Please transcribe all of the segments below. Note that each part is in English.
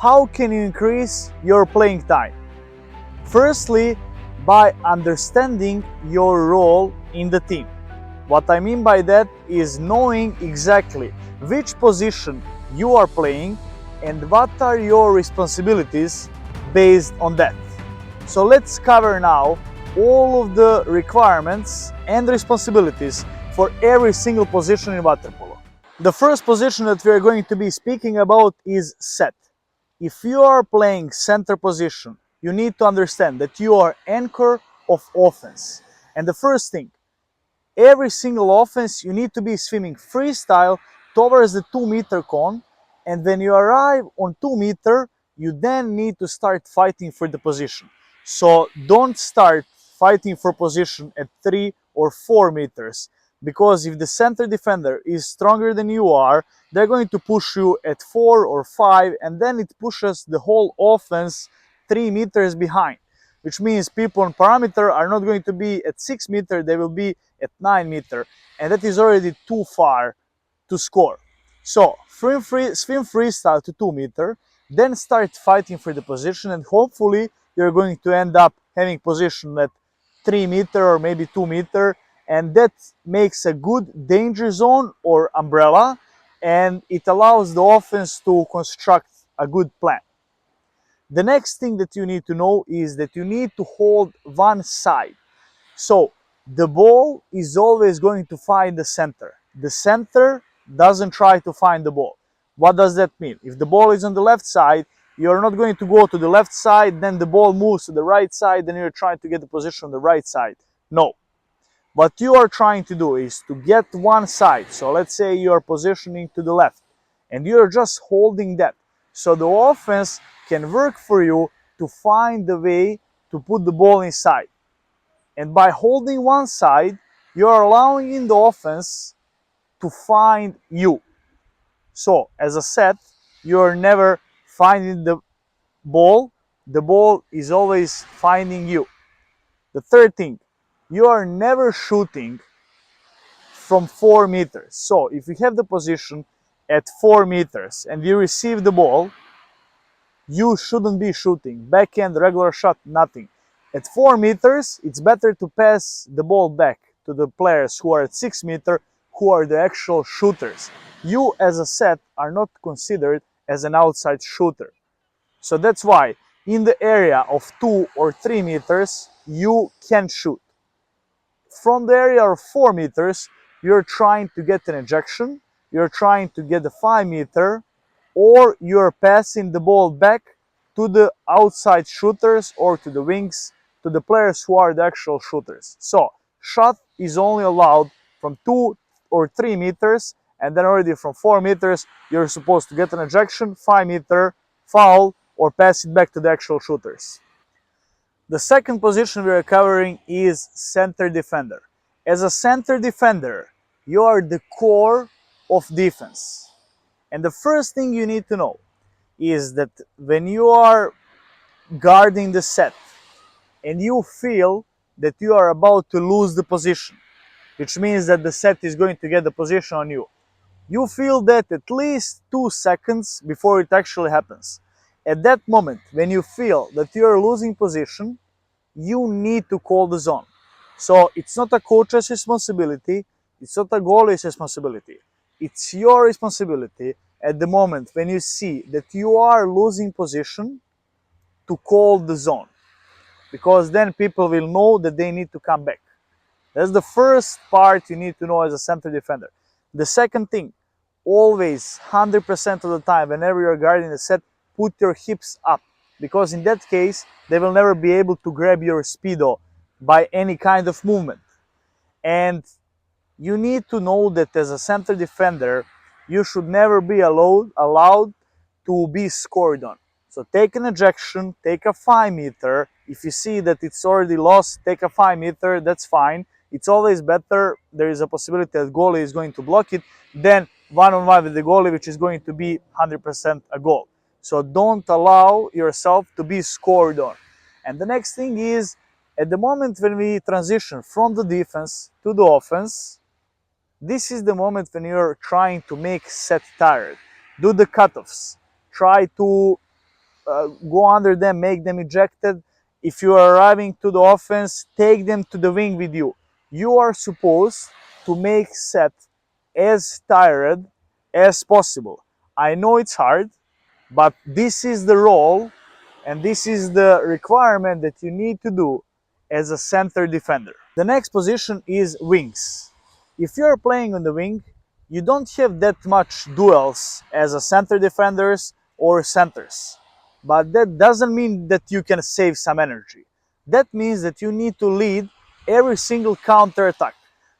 How can you increase your playing time? Firstly, by understanding your role in the team. What I mean by that is knowing exactly which position you are playing and what are your responsibilities based on that. So let's cover now all of the requirements and responsibilities for every single position in water polo. The first position that we are going to be speaking about is set. If you are playing center position, you need to understand that you are anchor of offense. And the first thing, every single offense you need to be swimming freestyle towards the 2 meter cone, and when you arrive on 2 meter, you then need to start fighting for the position. So don't start fighting for position at 3 or 4 meters, because if the center defender is stronger than you are, they're going to push you at 4 or 5, and then it pushes the whole offense 3 meters behind, which means people on parameter are not going to be at 6 meter, they will be at 9 meter, and that is already too far to score. So swim freestyle to 2 meter, then start fighting for the position, and hopefully you're going to end up having position at 3 meter or maybe 2 meter, and that makes a good danger zone or umbrella, and it allows the offense to construct a good plan. The next thing that you need to know is that you need to hold one side. So the ball is always going to find the center. The center doesn't try to find the ball. What does that mean? If the ball is on the left side, you're not going to go to the left side, then the ball moves to the right side, then you're trying to get the position on the right side. No. What you are trying to do is to get one side. So let's say you are positioning to the left, and you're just holding that. So the offense can work for you to find the way to put the ball inside. And by holding one side, you're allowing in the offense to find you. So as a set, you're never finding the ball is always finding you. The third thing, you are never shooting from 4 meters. So if you have the position at 4 meters and you receive the ball, you shouldn't be shooting. Backhand, regular shot, nothing. At 4 meters, it's better to pass the ball back to the players who are at 6 meters, who are the actual shooters. You as a set are not considered as an outside shooter. So that's why in the area of 2 or 3 meters, you can shoot. From the area of 4 meters, you're trying to get an ejection, you're trying to get the 5 meter, or you're passing the ball back to the outside shooters or to the wings, to the players who are the actual shooters. So shot is only allowed from 2 or 3 meters, and then already from 4 meters you're supposed to get an ejection, 5 meter, foul, or pass it back to the actual shooters. The second position we are covering is center defender. As a center defender, you are the core of defense. And the first thing you need to know is that when you are guarding the set and you feel that you are about to lose the position, which means that the set is going to get the position on you, you feel that at least 2 seconds before it actually happens. At that moment, when you feel that you are losing position, you need to call the zone. So it's not a coach's responsibility, it's not a goalie's responsibility. It's your responsibility at the moment when you see that you are losing position to call the zone, because then people will know that they need to come back. That's the first part you need to know as a center defender. The second thing, always 100% of the time, whenever you're guarding the set, put your hips up, because in that case they will never be able to grab your speedo by any kind of movement. And you need to know that as a center defender, you should never be allowed to be scored on. So take an ejection, take a 5 meter. If you see that it's already lost, take a 5 meter, that's fine. It's always better, there is a possibility that goalie is going to block it, than one-on-one with the goalie, which is going to be 100% a goal. So don't allow yourself to be scored on. And the next thing is, at the moment when we transition from the defense to the offense, this is the moment when you're trying to make set tired. Do the cutoffs. Try to go under them, make them ejected. If you are arriving to the offense, take them to the wing with you. You are supposed to make set as tired as possible. I know it's hard, but this is the role and this is the requirement that you need to do as a center defender. The next position is wings. If you're playing on the wing, you don't have that much duels as a center defenders or centers. But that doesn't mean that you can save some energy. That means that you need to lead every single counter attack.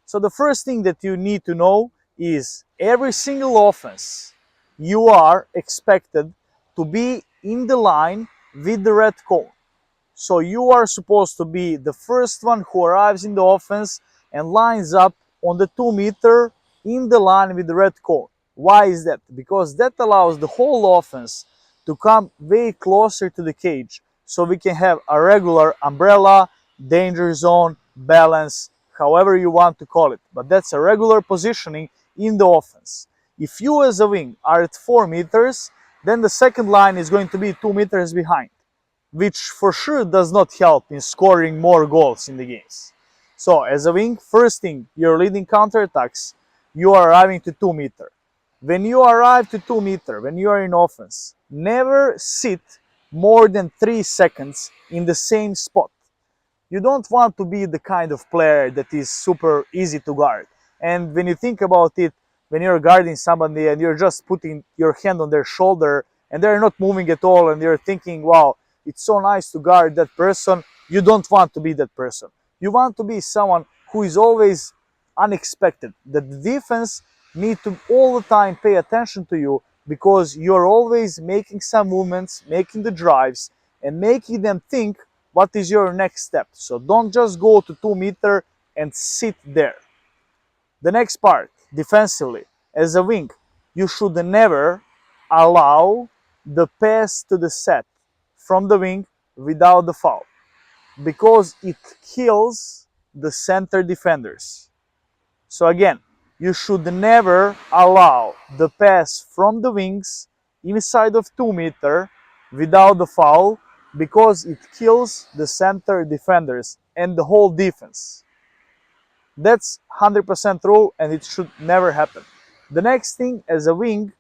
So the first thing that you need to know is every single offense you are expected to be in the line with the red cone. So you are supposed to be the first one who arrives in the offense and lines up on the 2 meter in the line with the red cone. Why is that? Because that allows the whole offense to come way closer to the cage so we can have a regular umbrella, danger zone, balance, however you want to call it. But that's a regular positioning in the offense. If you as a wing are at 4 meters, then the second line is going to be 2 meters behind, which for sure does not help in scoring more goals in the games. So as a wing, first thing, you're leading counterattacks, you are arriving to 2 meter. When you arrive to 2 meter, when you are in offense, never sit more than 3 seconds in the same spot. You don't want to be the kind of player that is super easy to guard. And when you think about it, when you're guarding somebody and you're just putting your hand on their shoulder and they're not moving at all and you're thinking, wow, it's so nice to guard that person, you don't want to be that person. You want to be someone who is always unexpected. The defense need to all the time pay attention to you because you're always making some movements, making the drives, and making them think what is your next step. So don't just go to 2 meter and sit there. The next part, defensively, as a wing, you should never allow the pass to the set from the wing without the foul because it kills the center defenders. So again, you should never allow the pass from the wings inside of 2 meter without the foul because it kills the center defenders and the whole defense. That's 100% rule and it should never happen. The next thing, as a wing,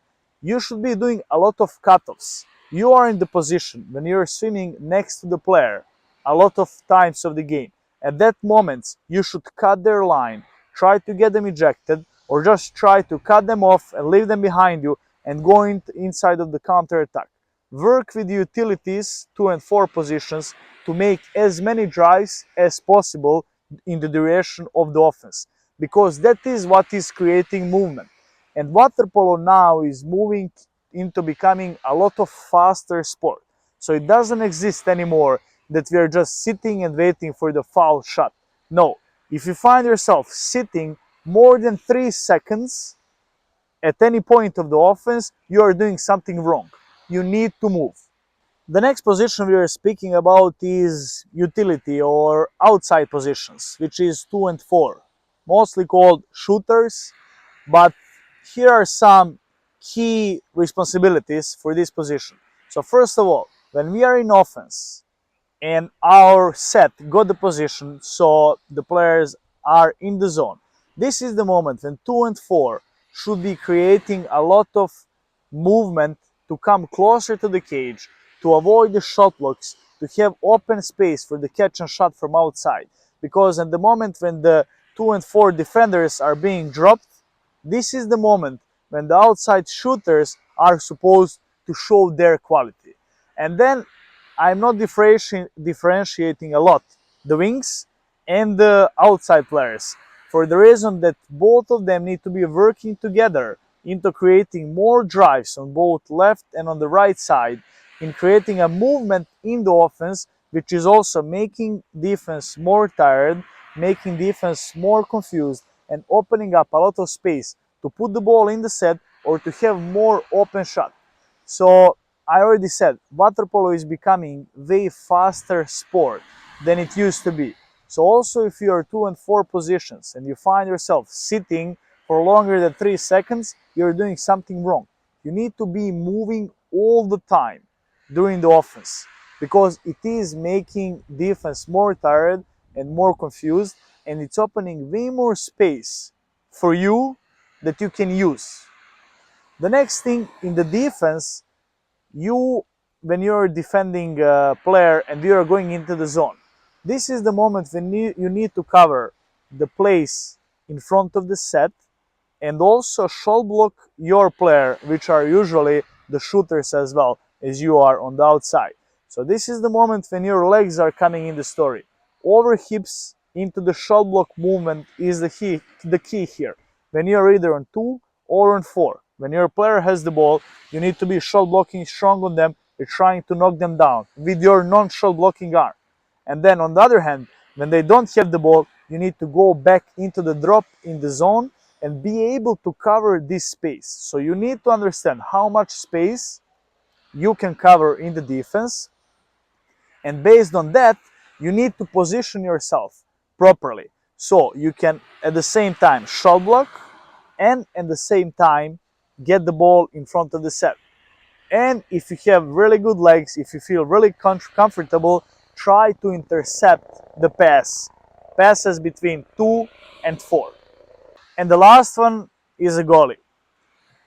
you should be doing a lot of cutoffs. You are in the position when you're swimming next to the player a lot of times of the game. At that moment, you should cut their line, try to get them ejected, or just try to cut them off and leave them behind you and go inside of the counter attack. Work with the utilities 2 and 4 positions to make as many drives as possible in the direction of the offense because that is what is creating movement. And water polo now is moving into becoming a lot of faster sport. So it doesn't exist anymore that we are just sitting and waiting for the foul shot. No, if you find yourself sitting more than 3 seconds at any point of the offense, you are doing something wrong. You need to move. The next position we are speaking about is utility or outside positions, which is 2 and 4, mostly called shooters, but here are some key responsibilities for this position. So first of all, when we are in offense and our set got the position so the players are in the zone, this is the moment when 2 and 4 should be creating a lot of movement to come closer to the cage, to avoid the shot blocks, to have open space for the catch and shot from outside. Because at the moment when the 2 and 4 defenders are being dropped, this is the moment when the outside shooters are supposed to show their quality. And then I'm not differentiating a lot the wings and the outside players for the reason that both of them need to be working together into creating more drives on both left and on the right side, in creating a movement in the offense, which is also making defense more tired, making defense more confused, and opening up a lot of space to put the ball in the set or to have more open shot. So I already said, water polo is becoming way faster sport than it used to be. So also if you are 2 and 4 positions and you find yourself sitting for longer than 3 seconds, you're doing something wrong. You need to be moving all the time. during the offense, because it is making defense more tired and more confused, and it's opening way more space for you that you can use. The next thing in the defense, you when you're defending a player and you're going into the zone, this is the moment when you need to cover the place in front of the set and also shot block your player, which are usually the shooters as well as you are on the outside. So this is the moment when your legs are coming in the story. Over hips into the shot block movement is the key here. When you're either on 2 or on 4, when your player has the ball, you need to be shot blocking strong on them. You're trying to knock them down with your non-shot blocking arm. And then on the other hand, when they don't have the ball, you need to go back into the drop in the zone and be able to cover this space. So you need to understand how much space you can cover in the defense, and based on that, you need to position yourself properly. So you can at the same time shot block and at the same time get the ball in front of the set. And if you have really good legs, if you feel really comfortable, try to intercept the passes between 2 and 4. And the last one is a goalie.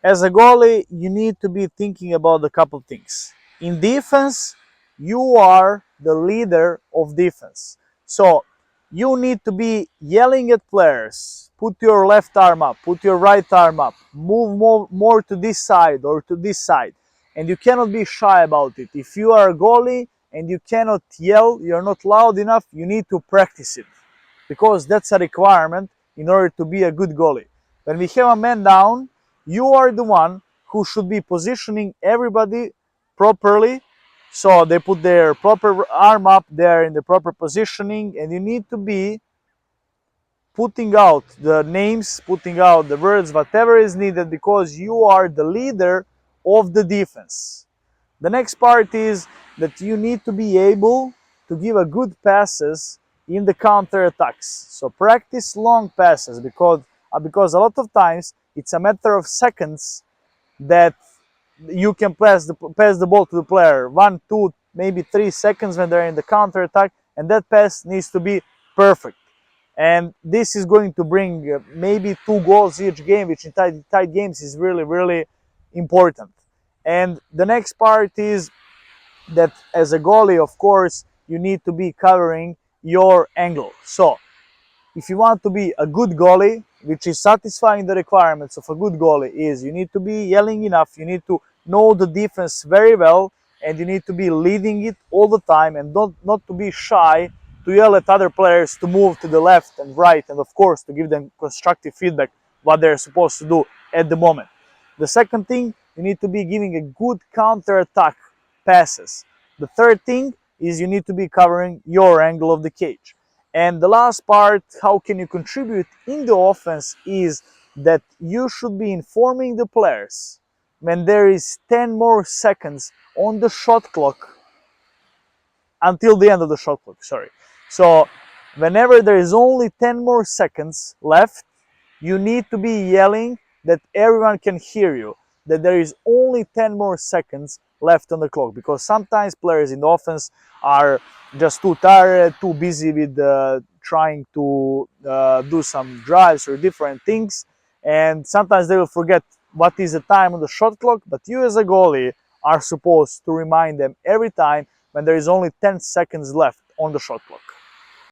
As a goalie, you need to be thinking about a couple things. In defense, you are the leader of defense. So you need to be yelling at players, put your left arm up, put your right arm up, move more to this side or to this side. And you cannot be shy about it. If you are a goalie and you cannot yell, you're not loud enough, you need to practice it, because that's a requirement in order to be a good goalie. When we have a man down, you are the one who should be positioning everybody properly. So they put their proper arm up there in the proper positioning, and you need to be putting out the names, putting out the words, whatever is needed, because you are the leader of the defense. The next part is that you need to be able to give a good passes in the counter attacks. So practice long passes, because a lot of times it's a matter of seconds that you can pass the ball to the player. 1, 2, maybe 3 seconds when they're in the counter attack, and that pass needs to be perfect. And this is going to bring maybe 2 goals each game, which in tight games is really, really important. And the next part is that as a goalie, of course, you need to be covering your angle. So if you want to be a good goalie, which is satisfying the requirements of a good goalie, is you need to be yelling enough, you need to know the defense very well, and you need to be leading it all the time, and not to be shy to yell at other players to move to the left and right, and of course to give them constructive feedback what they're supposed to do at the moment. The second thing, you need to be giving a good counter-attack passes. The third thing is you need to be covering your angle of the cage. And the last part, how can you contribute in the offense, is that you should be informing the players when there is 10 more seconds on the shot clock until the end of the shot clock, sorry. So whenever there is only 10 more seconds left, you need to be yelling that everyone can hear you, that there is only 10 more seconds left on the clock, because sometimes players in the offense are just too tired, too busy with trying to do some drives or different things, and sometimes they will forget what is the time on the shot clock. But you as a goalie are supposed to remind them every time when there is only 10 seconds left on the shot clock.